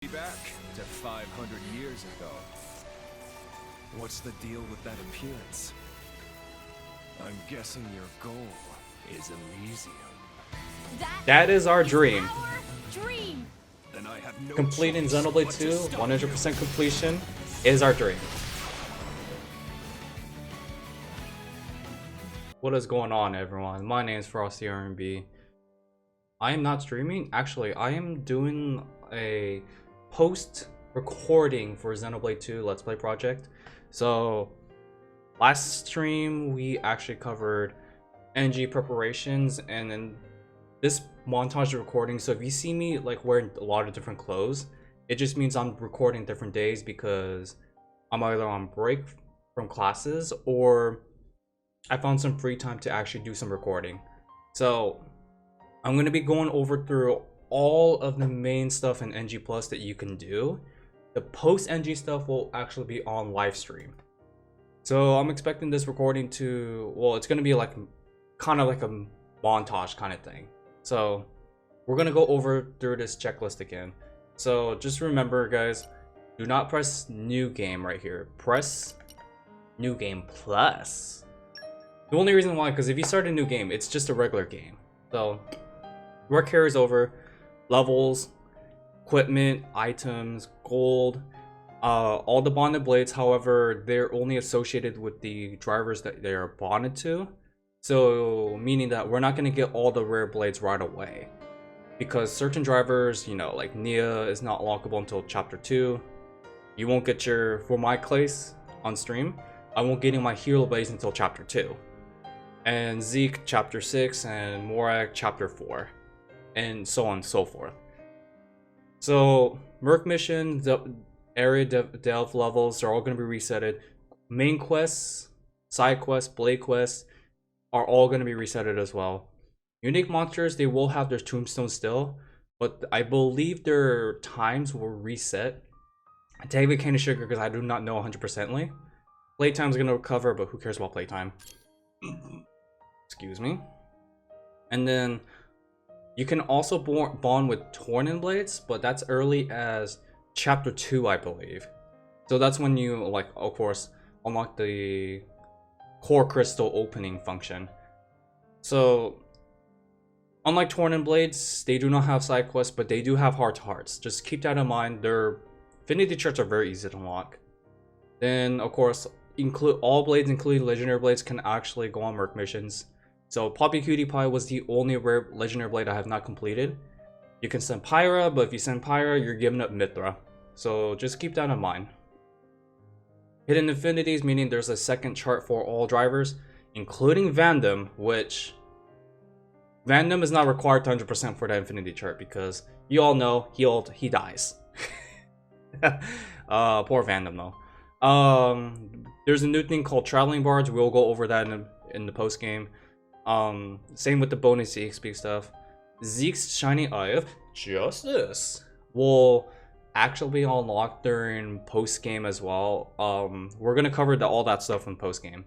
Back to 500 years ago. What's the deal with that appearance? I'm guessing your goal is Elysium. That is our dream. Dream. Then I have no Completing choice Xenoblade but 2, to stop 100% completion is our dream. What is going on, everyone? My name is Frosty I am not streaming. Actually, I am doing a post recording for Xenoblade 2 Let's Play project. So last stream we actually covered NG preparations, and then this montage of recording. So if you see me like wearing a lot of different clothes, it just means I'm recording different days because I'm either on break from classes or I found some free time to actually do some recording. So I'm going to be going over through all of the main stuff in NG Plus that you can do. The post NG stuff will actually be on live stream. So I'm expecting this recording to, well, it's going to be like kind of like a montage kind of thing. So we're going to go over through this checklist again. So just remember, guys, do not press new game right here. Press new game plus. The only reason why, because if you start a new game, it's just a regular game. So work carries over. Levels, equipment, items, gold, all the bonded blades. However, they're only associated with the drivers that they're bonded to. So meaning that we're not going to get all the rare blades right away, because certain drivers, you know, like Nia is not unlockable until chapter 2. You won't get your, for my case on stream, I won't get my hero blades until chapter 2, and Zeke chapter 6, and Morak chapter 4. And so on and so forth. So Merc mission, the area delve levels are all going to be resetted. Main quests, side quests, blade quests are all going to be resetted as well. Unique monsters, they will have their tombstones still, but I believe their times will reset. I technically can't sugar because I do not know 100%ly. Playtime is going to recover, but who cares about playtime? Excuse me. And then you can also bond with Tornin blades, but that's early as chapter 2, I believe. So that's when you, like, of course, unlock the core crystal opening function. So unlike Tornin blades, they do not have side quests, but they do have heart to hearts. Just keep that in mind. Their affinity charts are very easy to unlock. Then of course, include all blades, including legendary blades, can actually go on Merc missions. So Poppy Cutie Pie was the only rare legendary blade I have not completed. You can send Pyra, but if you send Pyra, you're giving up Mithra. So just keep that in mind. Hidden Infinities, meaning there's a second chart for all drivers, including Vandom, which Vandom is not required to 100% for that Infinity chart because you all know he dies. Poor Vandom though. There's a new thing called Traveling Bards. We'll go over that in the post game. Same with the bonus EXP stuff. Zeke's Shining Eye of Justice will actually be unlocked during post game as well. We're gonna cover all that stuff in post game.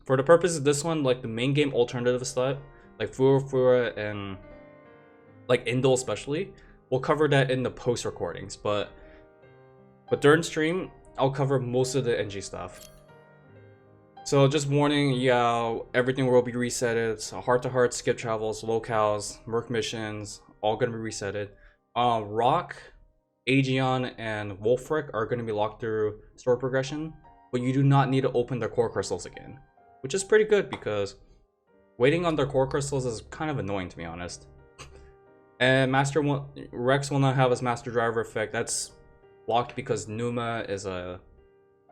For the purpose of this one, like the main game alternative stuff, like Fura and like Indol especially, we'll cover that in the post recordings. But during stream, I'll cover most of the NG stuff. So just warning, yeah, everything will be resetted. So heart to heart, skip travels, locales, Merc missions, all gonna be resetted. Rock, Aegeon, and Wolfric are gonna be locked through story progression, but you do not need to open their core crystals again, which is pretty good because waiting on their core crystals is kind of annoying, to be honest. And Rex will not have his master driver effect. That's locked because Numa is a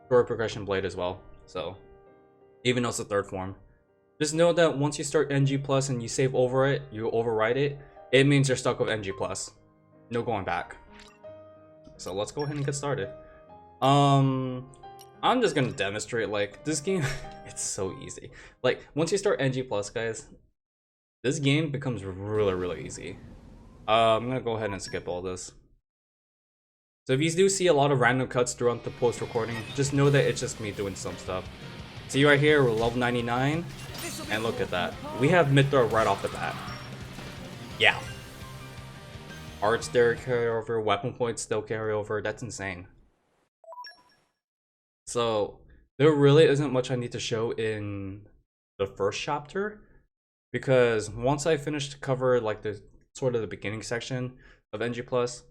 story progression blade as well. So even though it's the third form, just know that once you start NG Plus and you save over it, you overwrite it, it means you're stuck with NG Plus. No going back. So let's go ahead and get started. I'm just gonna demonstrate, like, this game, it's so easy. Like, once you start NG Plus, guys, this game becomes really easy. I'm gonna go ahead and skip all this. So if you do see a lot of random cuts throughout the post recording, just know that it's just me doing some stuff. See right here, we're level 99, and look at that. We have Mithra right off the bat. Yeah. Arts there carry over, weapon points still carry over. That's insane. So there really isn't much I need to show in the first chapter, because once I finish to cover like the sort of the beginning section of NG Plus,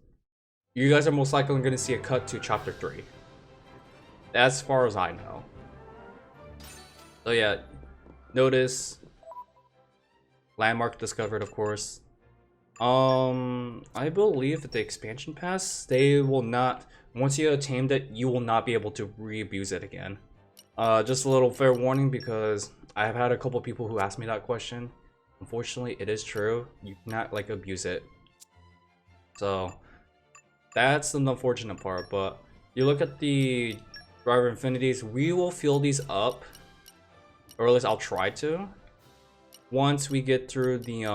you guys are most likely going to see a cut to chapter 3. As far as I know. So yeah, notice landmark discovered, of course. I believe that the expansion pass, they will not, once you have tamed it, you will not be able to re-abuse it again. Just a little fair warning, because I have had a couple people who asked me that question. Unfortunately, it is true. You cannot like abuse it. So that's the unfortunate part. But you look at the driver infinities, we will fill these up, or at least I'll try to, once we get through the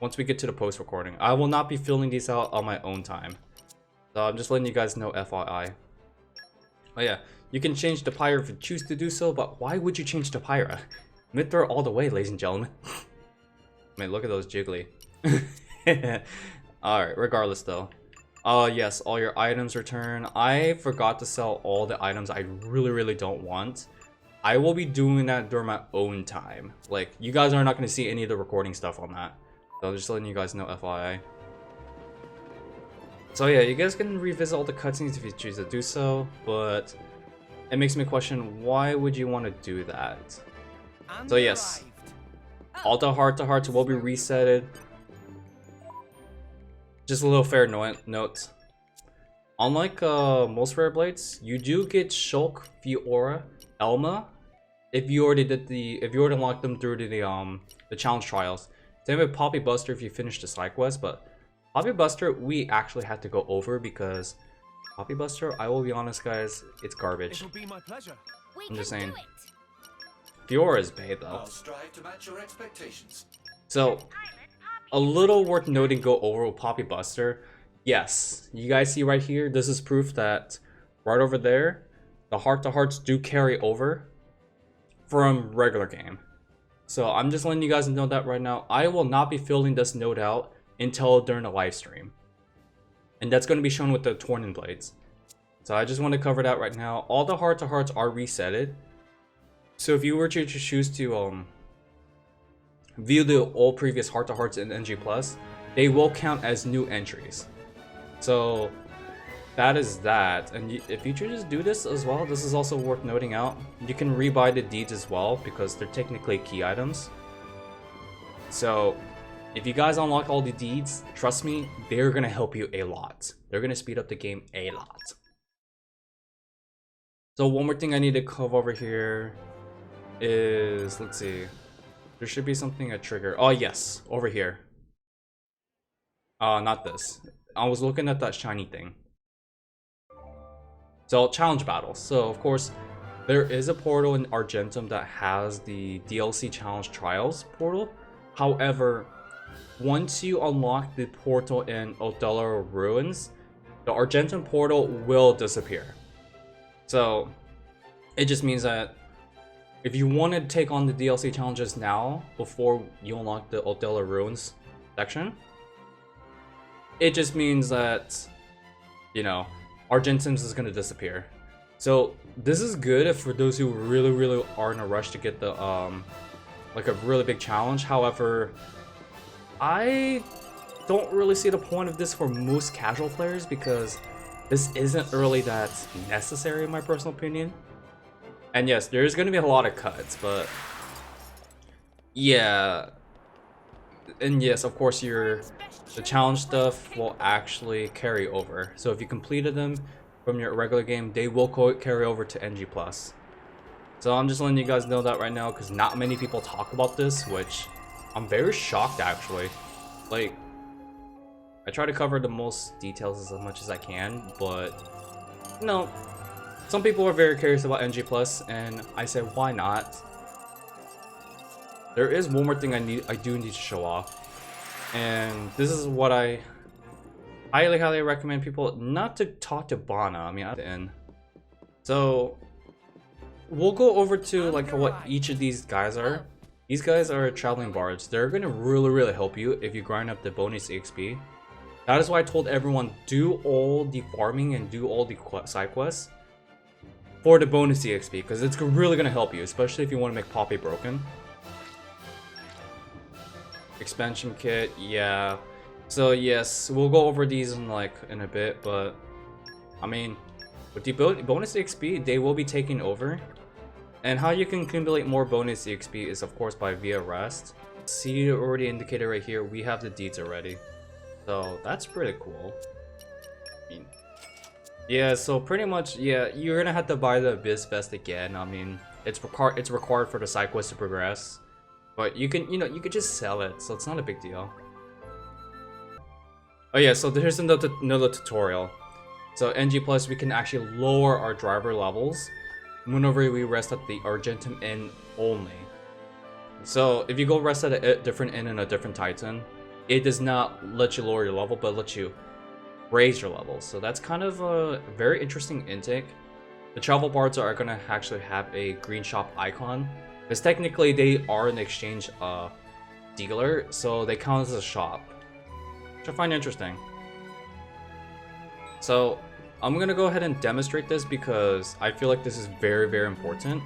once we get to the post recording. I will not be filling these out on my own time. So I'm just letting you guys know, FYI. Oh yeah, you can change the Pyra if you choose to do so, but why would you change the Pyra? Mid-throw all the way, ladies and gentlemen. I mean, look at those jiggly. Alright, regardless though. Yes, all your items return. I forgot to sell all the items I really don't want. I will be doing that during my own time. Like, you guys are not going to see any of the recording stuff on that. So I'm just letting you guys know, FYI. So yeah, you guys can revisit all the cutscenes if you choose to do so, but it makes me question, why would you want to do that? So yes, all the heart-to-hearts will be resetted. Just a little fair note. Unlike most rare blades, you do get Shulk, Fiora, Elma if you already unlocked them through the challenge trials. Same with Poppy Buster if you finish the side quest, but Poppy Buster we actually had to go over because Poppy Buster, I will be honest guys, it's garbage. It'll be my pleasure. I'm just saying. Fiora is bae though. I'll strive to match your expectations. So a little worth noting go over with Poppy Buster. Yes, you guys see right here, this is proof that right over there, the heart-to-hearts do carry over from regular game. So I'm just letting you guys know that right now. I will not be filling this node out until during the live stream. And that's going to be shown with the Tornin blades. So I just want to cover that right now. All the heart-to-hearts are resetted. So if you were to choose to view the all previous heart-to-hearts in NG+, they will count as new entries. So that is that. And if you choose to do this as well, this is also worth noting out. You can rebuy the deeds as well because they're technically key items. So if you guys unlock all the deeds, trust me, they're going to help you a lot. They're going to speed up the game a lot. So one more thing I need to cover over here is, let's see. There should be something a trigger. Oh yes, over here. Not this. I was looking at that shiny thing. So challenge battles. So of course, there is a portal in Argentum that has the DLC challenge trials portal. However, once you unlock the portal in Othello Ruins, the Argentum portal will disappear. So it just means that if you want to take on the DLC challenges now, before you unlock the Othello Ruins section, it just means that, you know, Argentum's is going to disappear. So this is good for those who really are in a rush to get the, like a really big challenge. However, I don't really see the point of this for most casual players because this isn't really that necessary in my personal opinion. And yes, there's going to be a lot of cuts, but yeah. And yes, of course, the challenge stuff will actually carry over. So if you completed them from your regular game, they will carry over to NG+. So I'm just letting you guys know that right now because not many people talk about this, which I'm very shocked actually. Like, I try to cover the most details as much as I can, but you know, some people are very curious about NG+, and I said, why not? There is one more thing I do need to show off. And this is what I highly recommend people not to talk to Bana. I mean, and so we'll go over to like what each of these guys are. These guys are traveling bards. They're gonna really help you if you grind up the bonus EXP. That is why I told everyone, do all the farming and do all the side quests for the bonus EXP, because it's really going to help you, especially if you want to make Poppy broken. Expansion kit, yeah. So yes, we'll go over these in a bit, but I mean, with the bonus EXP, they will be taking over. And how you can accumulate more bonus EXP is of course by via rest. See, already indicated right here, we have the deeds already. So that's pretty cool. I mean, yeah, so pretty much, yeah, you're gonna have to buy the Abyss Vest again. I mean, it's required for the side quest to progress. But you can, you could just sell it, so it's not a big deal. Oh yeah, so here's another tutorial. So NG Plus, we can actually lower our driver levels whenever we rest at the Argentum Inn only. So if you go rest at a different inn and a different Titan, it does not let you lower your level, but lets you raise your level. So that's kind of a very interesting intake. The travel bards are gonna actually have a green shop icon, because technically they are an exchange dealer, so they count as a shop, which I find interesting. So I'm gonna go ahead and demonstrate this because I feel like this is very, very important.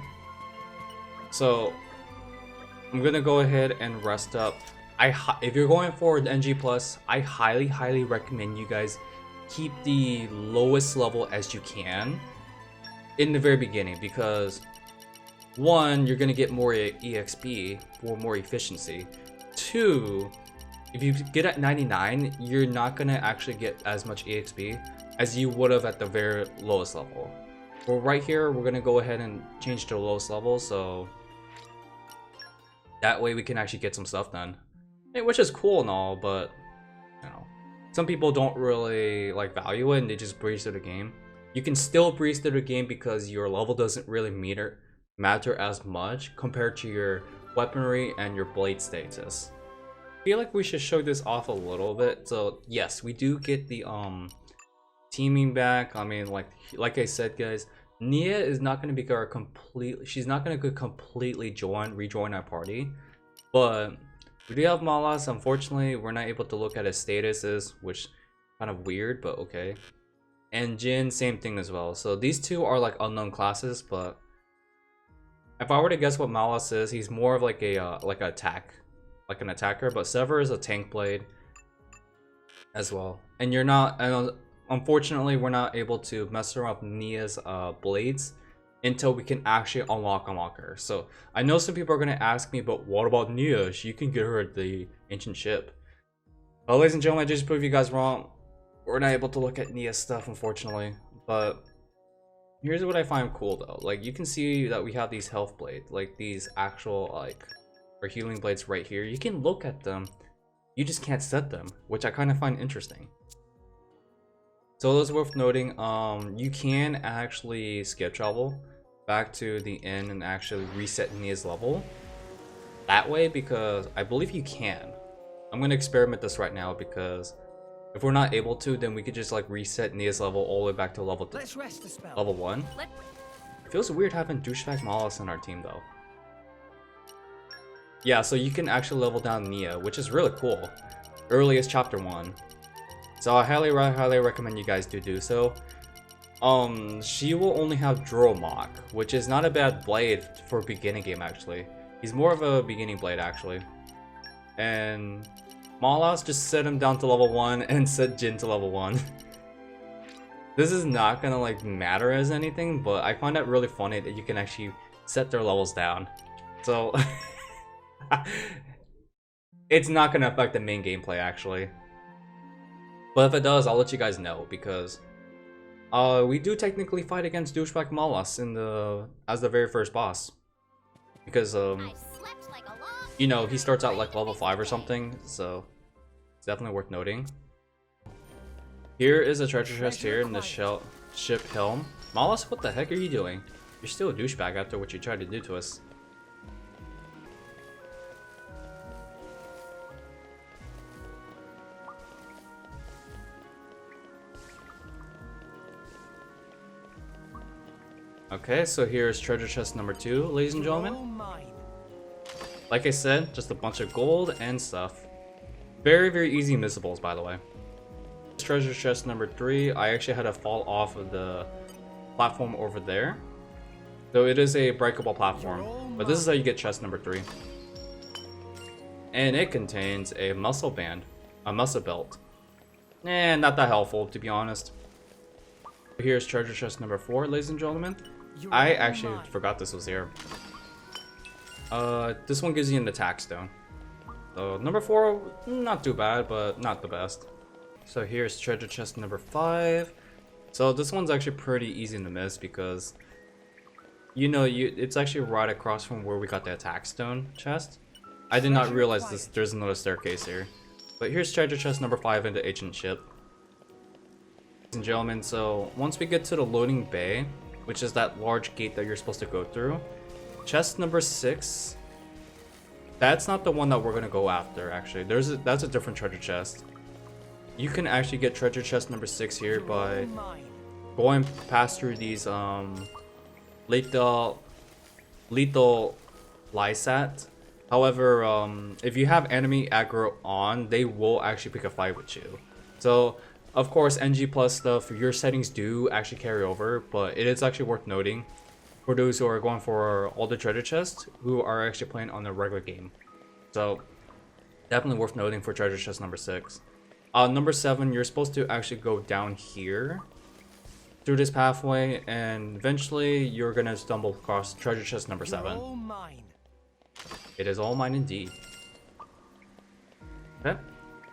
So I'm gonna go ahead and rest up. If you're going for the NG Plus, I highly recommend you guys keep the lowest level as you can in the very beginning, because one, you're gonna get more EXP for more efficiency. Two, if you get at 99, you're not gonna actually get as much EXP as you would have at the very lowest level. Well, right here, we're gonna go ahead and change to the lowest level, so that way we can actually get some stuff done. Which is cool and all, but you know, some people don't really value it and they just breeze through the game. You can still breeze through the game because your level doesn't really matter as much compared to your weaponry and your blade status. I feel like we should show this off a little bit. So yes, we do get the teaming back. I mean, like I said, guys, Nia is not going to be our she's not going to completely rejoin our party, but we do have Malas. Unfortunately, we're not able to look at his statuses, which is kind of weird, but okay. And Jin, same thing as well. So these two are unknown classes, but if I were to guess what Malas is, he's more of an attacker, but Sever is a tank blade as well. And unfortunately, we're not able to mess around with Nia's blades until we can actually unlock her. So I know some people are going to ask me, but what about Nia? She can get her at the ancient ship. Well, ladies and gentlemen, I just proved you guys wrong. We're not able to look at Nia's stuff, unfortunately. But here's what I find cool though. You can see that we have these health blades, these actual or healing blades right here. You can look at them, you just can't set them, which I kind of find interesting. So it's worth noting, you can actually skip travel back to the inn and actually reset Nia's level that way, because I believe you can. I'm going to experiment this right now, because if we're not able to, then we could just reset Nia's level all the way back to level 1. It feels weird having douchebag Malas on our team though. Yeah, so you can actually level down Nia, which is really cool. Early as chapter 1. So I highly recommend you guys do so. She will only have Dromok, which is not a bad blade for a beginning game actually. He's more of a beginning blade actually. And Malas, just set him down to level 1 and set Jin to level 1. This is not gonna matter as anything, but I find that really funny that you can actually set their levels down. So it's not gonna affect the main gameplay actually. But if it does, I'll let you guys know, because we do technically fight against douchebag Malas as the very first boss. Because you know, he starts out level 5 or something, so it's definitely worth noting. Here is a treasure chest here in the ship helm. Malas, what the heck are you doing? You're still a douchebag after what you tried to do to us. Okay, so here's treasure chest number 2, ladies and gentlemen. Like I said, just a bunch of gold and stuff. Very, very easy missables, by the way. treasure chest number 3. I actually had to fall off of the platform over there. Though it is a breakable platform. But this is how you get chest number 3. And it contains a muscle band. A muscle belt. Not that helpful, to be honest. Here's treasure chest number 4, ladies and gentlemen. I actually forgot this was here. This one gives you an attack stone. So number 4, not too bad, but not the best. So here's treasure chest number 5. So this one's actually pretty easy to miss because it's actually right across from where we got the attack stone chest. I did not realize there's another staircase here. But here's treasure chest number 5 in the ancient ship. Ladies and gentlemen, so once we get to the loading bay, which is that large gate that you're supposed to go through, chest number 6, that's not the one that we're gonna go after. Actually, that's a different treasure chest. You can actually get treasure chest number 6 here by going past through these lethal Lysat. However, if you have enemy aggro on, they will actually pick a fight with you. So of course, NG plus stuff, your settings do actually carry over, but it is actually worth noting for those who are going for all the treasure chests who are actually playing on the regular game. So definitely worth noting for treasure chest number 6. Number 7, you're supposed to actually go down here through this pathway, and eventually you're gonna stumble across treasure chest number 7. It is all mine indeed. Okay.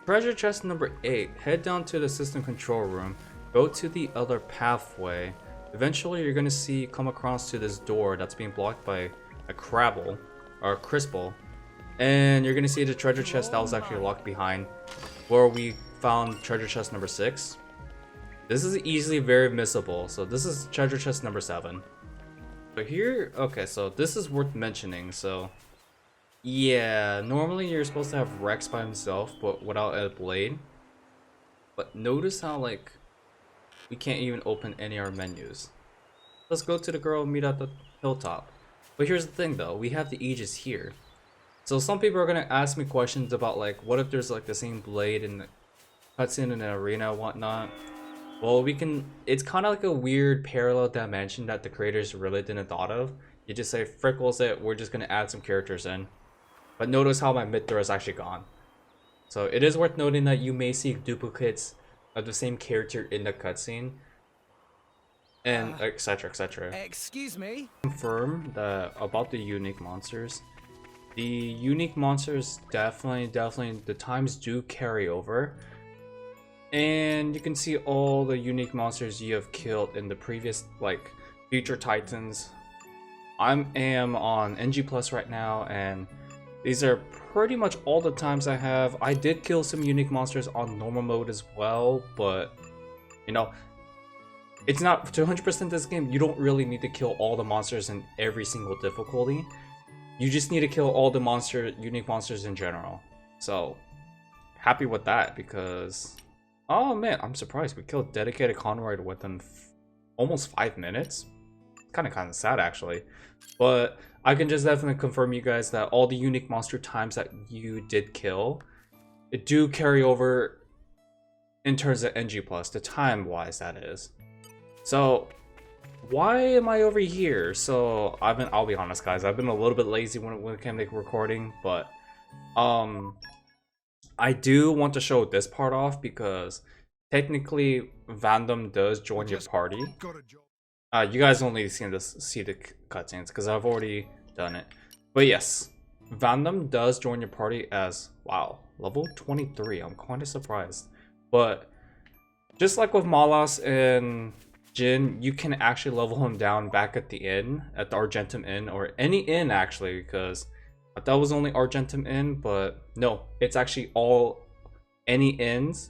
Treasure chest number 8. Head down to the system control room. Go to the other pathway. Eventually you're gonna come across to this door that's being blocked by a crabble or a crystal, and you're gonna see the treasure chest that was actually locked behind where we found treasure chest number 6. This is easily very missable, so this is treasure chest number 7. But here, okay, so this is worth mentioning. So yeah, normally you're supposed to have Rex by himself but without a blade, but notice how like we can't even open any of our menus. Let's go to the girl and meet at the hilltop. But here's the thing though, we have the Aegis here. So some people are gonna ask me questions about like, what if there's like the same blade in the cutscene in the arena and whatnot. Well, it's kind of like a weird parallel dimension that the creators really didn't thought of. You just say, frickles it, we're just gonna add some characters in. But notice how my Mythra is actually gone. So it is worth noting that you may see duplicates of the same character in the cutscene, and etc, etc. Excuse me? Confirm that about the unique monsters. The unique monsters definitely the times do carry over, and you can see all the unique monsters you have killed in the previous like future titans. I am on NG plus right now, and these are pretty much all the times I have. I did kill some unique monsters on normal mode as well, but you know, it's not to 100% this game. You don't really need to kill all the monsters in every single difficulty. You just need to kill all the unique monsters in general. So happy with that, because oh man, I'm surprised we killed dedicated Conroy within almost 5 minutes. Kind of sad actually, but I can just definitely confirm you guys that all the unique monster times that you did kill, it do carry over in terms of NG plus, the time wise that is. So why am I over here? So I'll be honest guys, I've been a little bit lazy when it came to recording, but I do want to show this part off because technically Vandom does join your party. You guys only see the cutscenes because I've already done it. But yes, Vandom does join your party as, wow, level 23. I'm kind of surprised. But just like with Malas and Jin, you can actually level him down back at the inn, at the Argentum Inn, or any inn actually, because I thought it was only Argentum Inn, but no, it's actually any inns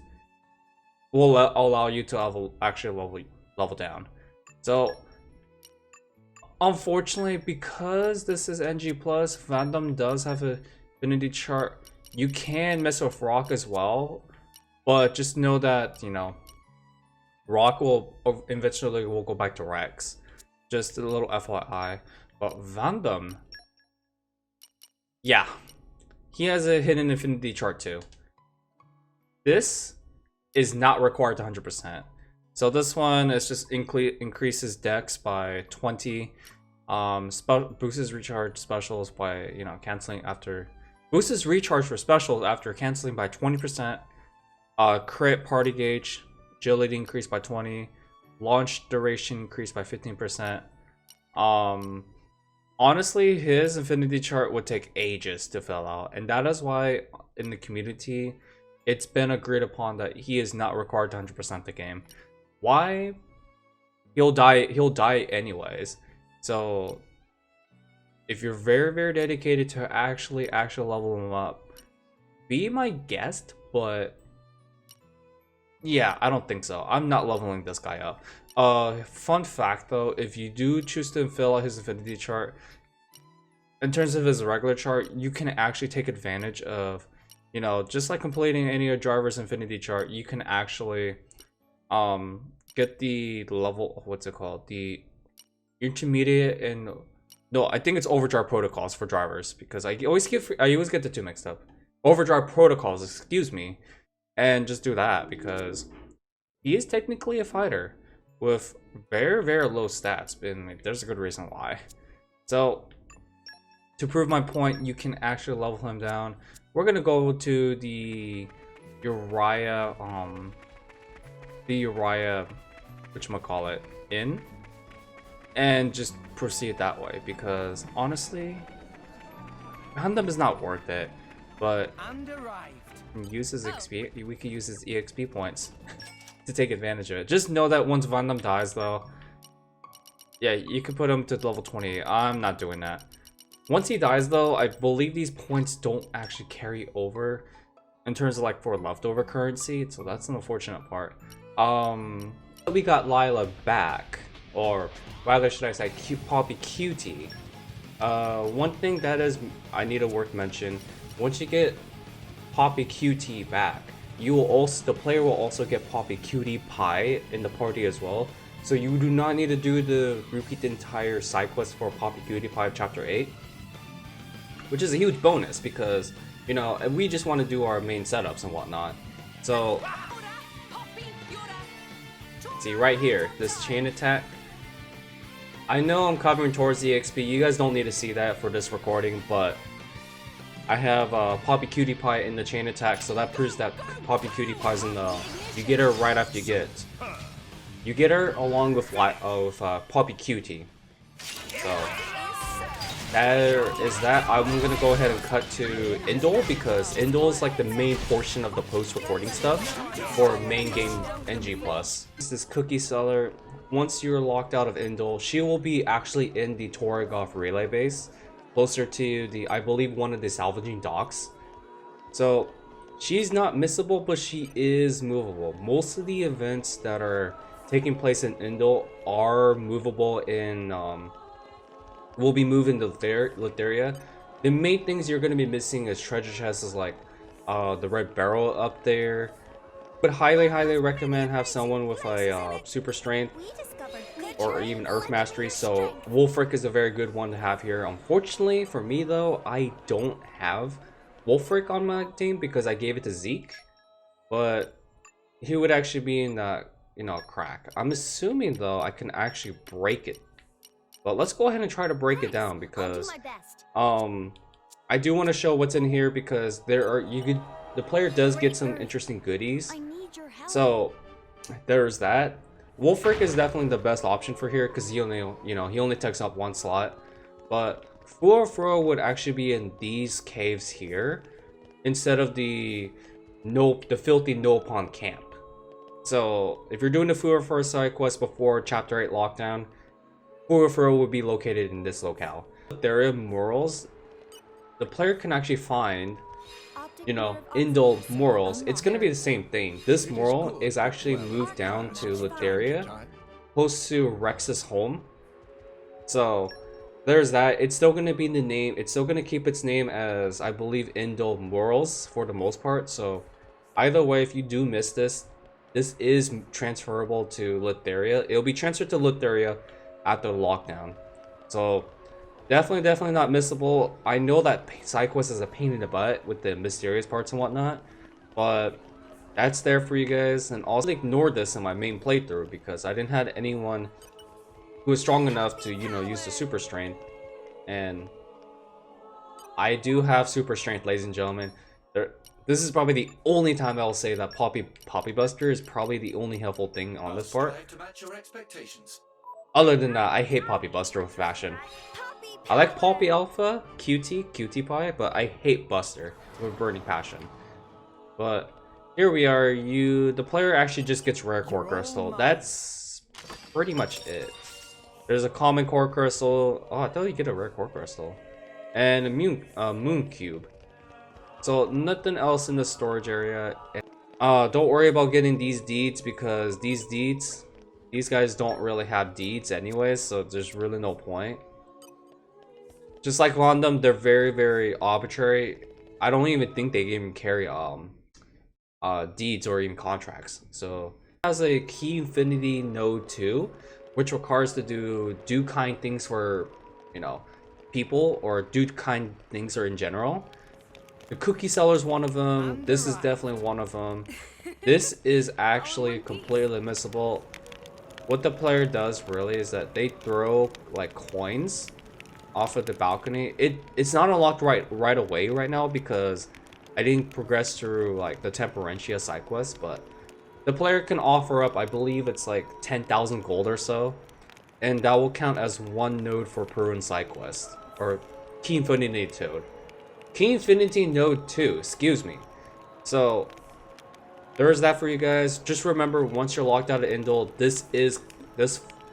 will allow you to level down. So unfortunately, because this is NG plus, Vandom does have a affinity chart. You can mess with Rock as well, but just know that, you know, Rock will eventually go back to Rex. Just a little FYI. But Vandom, yeah, he has a hidden affinity chart too. This is not required to 100%. So this one is just increases dex by 20, boosts recharge specials by canceling after boosts recharge for specials after canceling by 20%. Crit party gauge, agility increased by 20, launch duration increased by 15%. Honestly, his infinity chart would take ages to fill out, and that is why in the community it's been agreed upon that he is not required to 100% the game. Why? He'll die anyways. So if you're very dedicated to actually level him up, be my guest. But yeah, I don't think so. I'm not leveling this guy up. Fun fact though, if you do choose to fill out his infinity chart, in terms of his regular chart, you can actually take advantage of, just like completing any of driver's infinity chart, you can actually get the level, what's it called, the intermediate and no, I think it's overdrive protocols for drivers, because I always get the two mixed up. Overdrive protocols, excuse me, and just do that because he is technically a fighter with very low stats, and there's a good reason why. So to prove my point, you can actually level him down. We're gonna go to the Uriah whatchamacallit, Inn, and just proceed that way, because honestly Gundam is not worth it, but use his XP, we could use his EXP points to take advantage of it. Just know that once Gundam dies though, yeah, you can put him to level 28. I'm not doing that. Once he dies though, I believe these points don't actually carry over in terms of like for leftover currency, so that's an unfortunate part. We got Lila back, or rather should I say Poppy Cutie. One thing that is I need to mention, once you get Poppy Cutie back, the player will also get Poppy Cutie Pie in the party as well. So you do not need to repeat the entire side quest for Poppy Cutie Pie chapter 8, which is a huge bonus because we just want to do our main setups and whatnot. So see right here, this chain attack. I know I'm covering towards the XP. You guys don't need to see that for this recording, but I have Poppy Cutie Pie in the chain attack, so that proves that Poppy Cutie Pie's in the. You get her right after you get her along with Poppy Cutie. So there is that. I'm gonna go ahead and cut to Indole, because Indole is like the main portion of the post-recording stuff for main game NG+. This cookie seller, once you're locked out of Indole, she will be actually in the Toragov relay base, closer to I believe one of the salvaging docks. So she's not missable, but she is movable. Most of the events that are taking place in Indole are movable in will be moving to Letheria. The main things you're going to be missing is treasure chests, like the red barrel up there. But highly recommend have someone with a super strength or even earth mastery. So Wolfric is a very good one to have here. Unfortunately for me though, I don't have Wolfric on my team because I gave it to Zeke, but he would actually be in that crack. I'm assuming though I can actually break it. But let's go ahead and try to break it down, because I do want to show what's in here, because the player does get some interesting goodies. So there's that. Wolfric is definitely the best option for here, because he only takes up one slot. But Furo would actually be in these caves here instead of the filthy Nopon camp. So if you're doing the Furo side quest before chapter 8 lockdown, Furo would be located in this locale. Letheria murals, the player can actually find, Indole murals. It's gonna be the same thing. This mural is actually moved down to Letheria, close to Rex's home. So there's that. It's still gonna be the name. It's still gonna keep its name as, I believe, Indole murals for the most part. So either way, if you do miss this is transferable to Letheria. It'll be transferred to Letheria after the lockdown. So definitely not missable. I know that side quest is a pain in the butt with the mysterious parts and whatnot, but that's there for you guys. And also ignore this in my main playthrough because I didn't have anyone who was strong enough to, you know, use the super strength. And I do have super strength, ladies and gentlemen. This is probably the only time I'll say that Poppy Buster is probably the only helpful thing on this part. To match your expectations. Other than that, I hate Poppy Buster with fashion. I like Poppy Alpha, Cutie Pie, but I hate Buster with burning passion. But here we are. The player actually just gets rare core crystal. That's pretty much it. There's a common core crystal. Oh, I thought you get a rare core crystal, and a moon cube. So nothing else in the storage area. Don't worry about getting these deeds because these guys don't really have deeds anyways, so there's really no point. Just like Random, they're very, very arbitrary. I don't even think they even carry deeds or even contracts. So it has a Key Infinity Node 2, which requires to do kind things for, you know, people, or do kind things or in general. The cookie seller is one of them. This is definitely one of them. This is actually completely missable. What the player does really is that they throw like coins off of the balcony. It's not unlocked right away right now because I didn't progress through like the Temperentia side quest, but the player can offer up, I believe it's like 10,000 gold or so, and that will count as one node for Peruvian side quest, or Key Infinity Toad. Key Infinity Node 2, excuse me. So there is that for you guys. Just remember, once you're locked out of Indul, this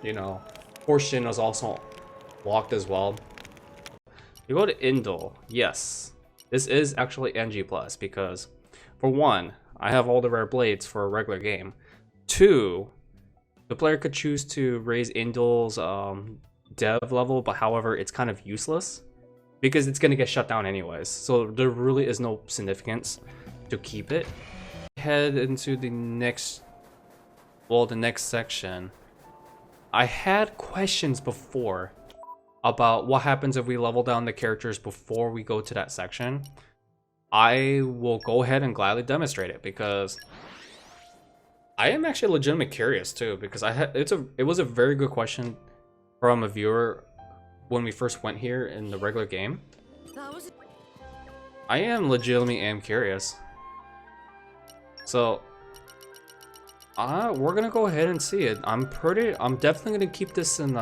you know, portion is also locked as well. You go to Indul, yes, this is actually NG plus because, for one, I have all the rare blades for a regular game. Two, the player could choose to raise Indul's dev level, but however, it's kind of useless because it's gonna get shut down anyways. So there really is no significance to keep it. Head into the next section. I had questions before about what happens if we level down the characters before we go to that section. I will go ahead and gladly demonstrate it because I am actually legitimately curious too, because it was a very good question from a viewer when we first went here in the regular game. I am legitimately curious. So we're gonna go ahead and see it. I'm definitely gonna keep this in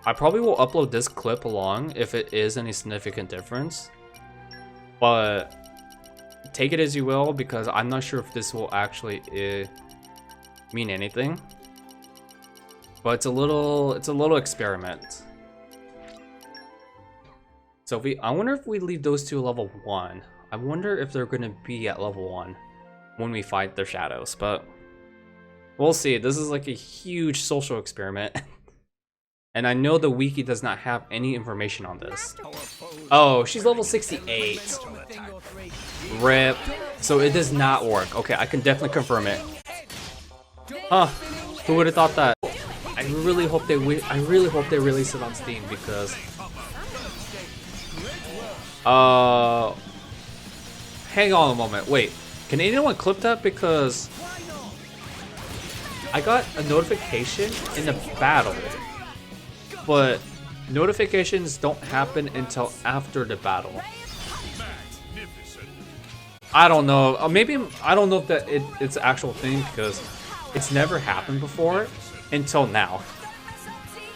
I probably will upload this clip along if it is any significant difference, but take it as you will because I'm not sure if this will actually mean anything. But it's a little experiment. So I wonder if we leave those two level 1. I wonder if they're gonna be at level 1 when we fight their shadows, but we'll see. This is like a huge social experiment. And I know the wiki does not have any information on this. Oh, she's level 68. RIP. So it does not work. Okay, I can definitely confirm it. Huh? Who would have thought that? I really hope they release it on Steam because hang on a moment. Wait. Can anyone clip that? Because I got a notification in the battle, but notifications don't happen until after the battle. I don't know. Maybe I don't know if it's an actual thing because it's never happened before until now.